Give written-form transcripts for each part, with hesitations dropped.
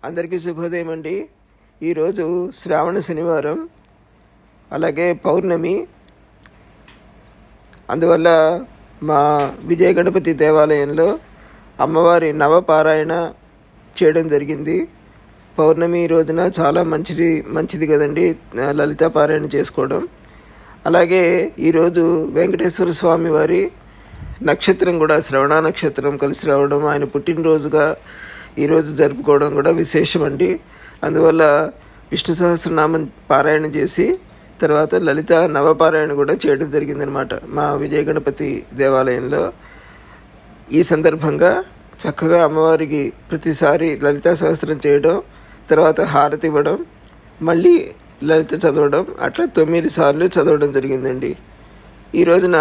అందరికీ శుభోదయం అండి. ఈరోజు శ్రావణ శనివారం, అలాగే పౌర్ణమి. అందువల్ల మా విజయ గణపతి దేవాలయంలో అమ్మవారి నవపారాయణ చేయడం జరిగింది. పౌర్ణమి రోజున చాలా మంచిది కదండి లలితా పారాయణ చేసుకోవడం. అలాగే ఈరోజు వెంకటేశ్వర స్వామి వారి నక్షత్రం కూడా శ్రవణ నక్షత్రం కలిసి రావడం, ఆయన పుట్టినరోజుగా ఈరోజు జరుపుకోవడం కూడా విశేషం అండి. అందువల్ల విష్ణు సహస్రనామం పారాయణ చేసి తర్వాత లలిత నవపారాయణ కూడా చేయడం జరిగిందనమాట మా విజయ గణపతి దేవాలయంలో. ఈ సందర్భంగా చక్కగా అమ్మవారికి ప్రతిసారి లలితా సహస్రం చేయడం, తర్వాత హారతి ఇవ్వడం, మళ్ళీ లలిత చదవడం, అట్లా 9 సార్లు చదవడం జరిగిందండి. ఈ రోజున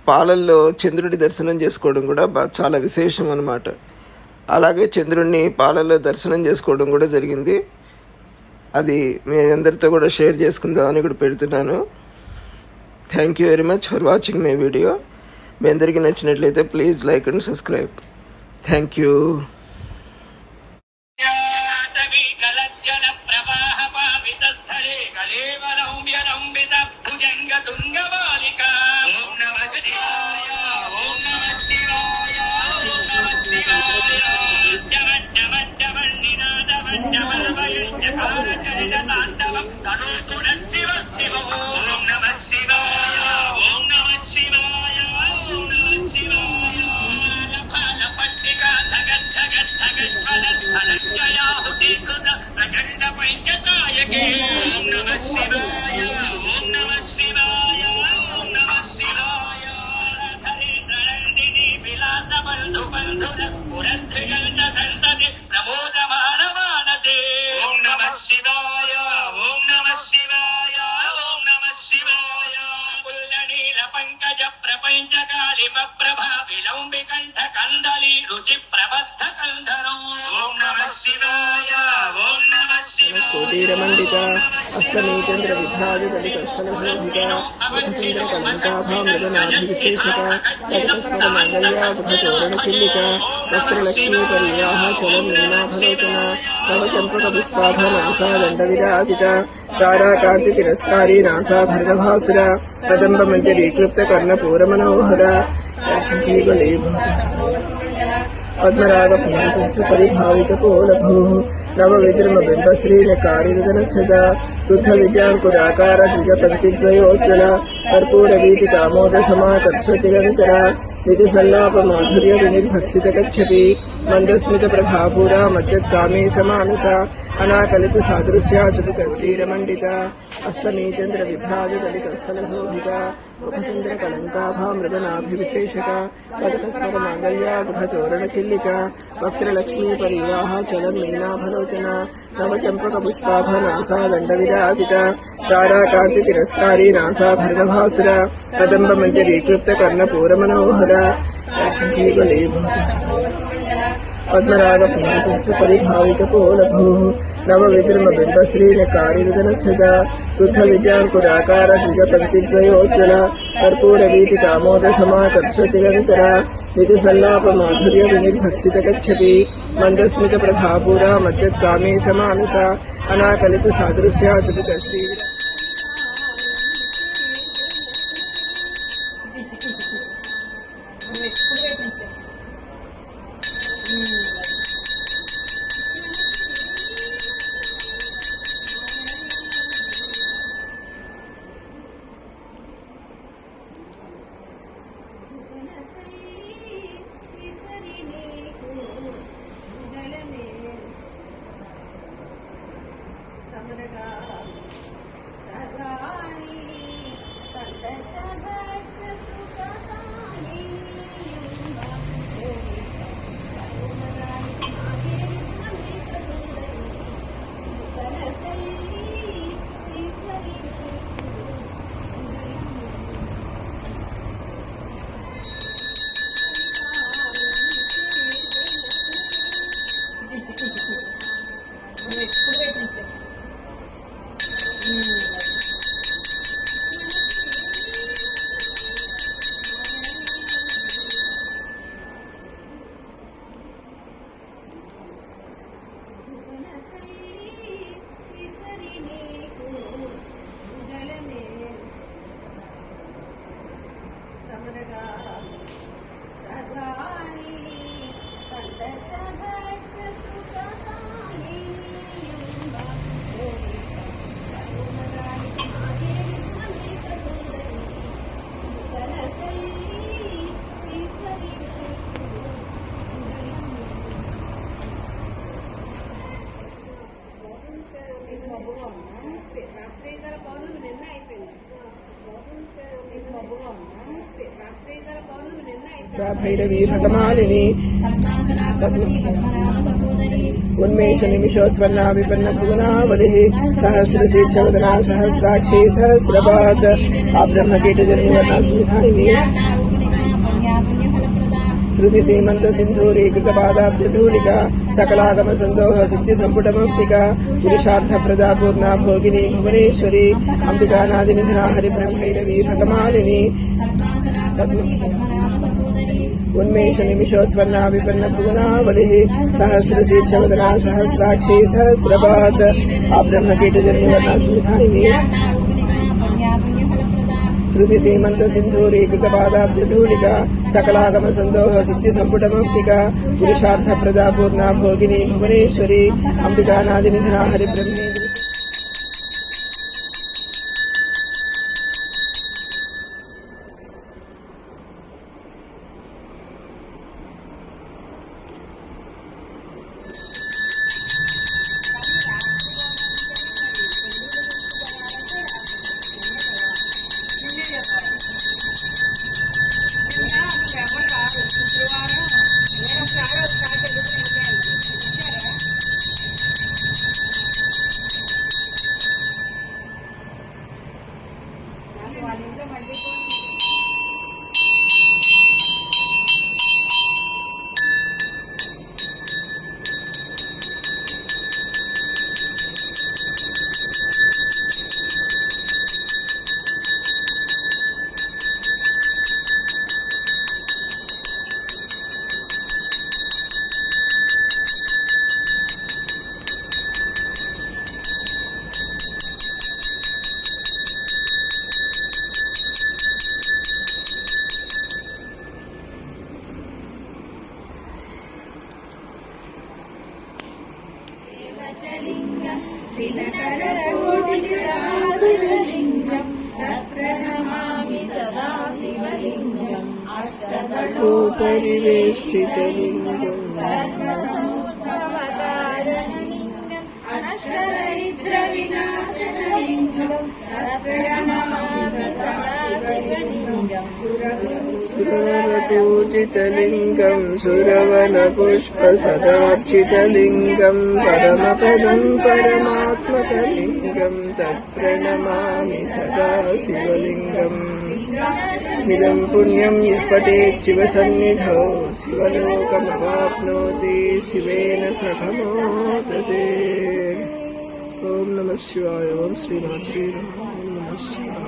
పాలల్లో చంద్రుడి దర్శనం చేసుకోవడం కూడా చాలా విశేషం అన్నమాట. అలాగే చంద్రుడిని పాలల్లో దర్శనం చేసుకోవడం కూడా జరిగింది. అది మీ అందరితో కూడా షేర్ చేసుకుందామని కూడా పెడుతున్నాను. Thank you very much for watching my video. మీ అందరికీ నచ్చినట్లయితే please like and subscribe. Thank you. పంకజ ప్రపంచ కాళిమ ప్రభా విలంబి కంఠ కందలి రుచి ప్రబద్ధ కంధరం. ఓం నమః శివాయ, ఓం నమః శివాయ. కోటీరమండిత అష్టమీ చంద్ర విభ్రాజ దళిత స్థలశోభిత ముఖచంద్ర కళంకాభామృతనాభివిశేషిక జగతస్మర మంగళ్యా ముఖతోరణ చిల్లిక వక్రలక్ష్మీ పరివాహ చలం నీనాభలోచన నవచంపక పుష్పాభ నాసా దండ విరాజిత తారాకాంతి తిరస్కారీ నాసాభరణభాసుర కదంబ మంజరీకృప్త కర్ణపూరమనోహర పద్మరాగ పరిభావిక పోలభూ నవ విద్రమ బింబశ్రీనకారినదనక్షద శుద్ధ విద్యాంకురాకార ద్విజ పంక్తిద్వయోజ్వల కర్పూర వీటి కామోద సమాకర్షతిగంతర నిజ సల్లాప మాధుర్య వినిర్భక్షిత కచ్చపి మందస్మిత ప్రభాపూరా మజ్జత్కామే సమానస అనాకలిత సాదృశ్యా చుపుక శ్రీరమండిత అష్టమీ చంద్ర విభ్రాజ దళిత స్థలశోభిత ముఖచంద్ర కళంకాభామృతనాభివిశేషక జగతస్మర మాంగళ్యా గృహతోరణ చిల్లిక వక్రలక్ష్మీ పరివాహ చలం మీనాభలోచన నవచంపక పుష్పాభ నాసా దండ విరాజిత తారాకాంతి తిరస్కారీ నాసాభరణభాసుర కదంబ మంజరీకృప్త కర్ణపూరమనోహర పద్మరాగ పరిభావిక పోలభూ నవ విద్రమ బింబశ్రీనకారినదనక్షద శుద్ధ విద్యాంకురాకార ద్విజ పంక్తిద్వయోజ్వల కర్పూర వీటి కామోద సమాకర్షతిగంతర నిజ సల్లాప మాధుర్య వినిర్భక్షిత కచ్చపి మందస్మిత ప్రభాపూరా మజ్జత్కామే సమానస అనాకలిత సాదృశ్యా చుపుక శ్రీ భైరవీ భగమాలిని ఉన్మేష నిమిషోత్పన్నా విపన్న భువనావళి సహస్రశీర్షవదనా సహస్రాక్షి సహస్రపాత్ ఆ బ్రహ్మకీటజన్యవర్ణ స్మితాయిని శృతి సీమంత సింధూరీకృత పాదాబ్జధూళిక సకలాగమ సందోహ సిద్ధి సంపుట మౌక్తిక పురుషార్థ ప్రదా పూర్ణ భోగిని భువనేశ్వరి అంబికా నాది నిధనా హరి బ్రహ్మైరవీ భగమాలిని ఉన్మేష నిమిషోత్పన్నా విపన్న భువనావళి సహస్రశీర్షవదనా సహస్రాక్షి సహస్రపాత్ ఆ బ్రహ్మకీటజన్యవర్ణ స్మితాయిని శృతి సీమంత సింధూరీకృత పాదాబ్జధూళిక సకలాగమ సందోహ సిద్ధి సంపుట మౌక్తిక పురుషార్థ ప్రదా పూర్ణ భోగిని భువనేశ్వరి అంబికా నాది నిధనా హరి బ్రహ్మే పరివేష్టితలింగం సురవరపూజితలింగం సురవన పుష్ప సదార్చితలింగం పరమపదం పరమాత్మకలింగం తత్ప్రణమామి సదా శివలింగం ఇదం పుణ్యం పఠేత్ శివ సన్నిధౌ శివలోకమవాప్నోతి శివేన సఖమోదతే. ఓం నమః శివాయ. ఓం శ్రీమాత్రే నమః. ఓం నమః శివాయ.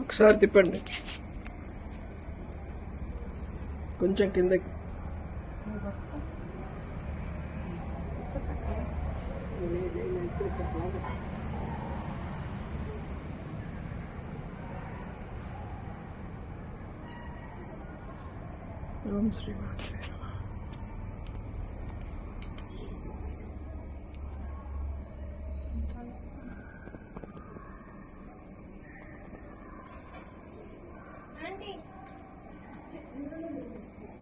ఒకసారి తిప్పండి కొంచెం కిందకి. ఓం శ్రీ మాత్రే.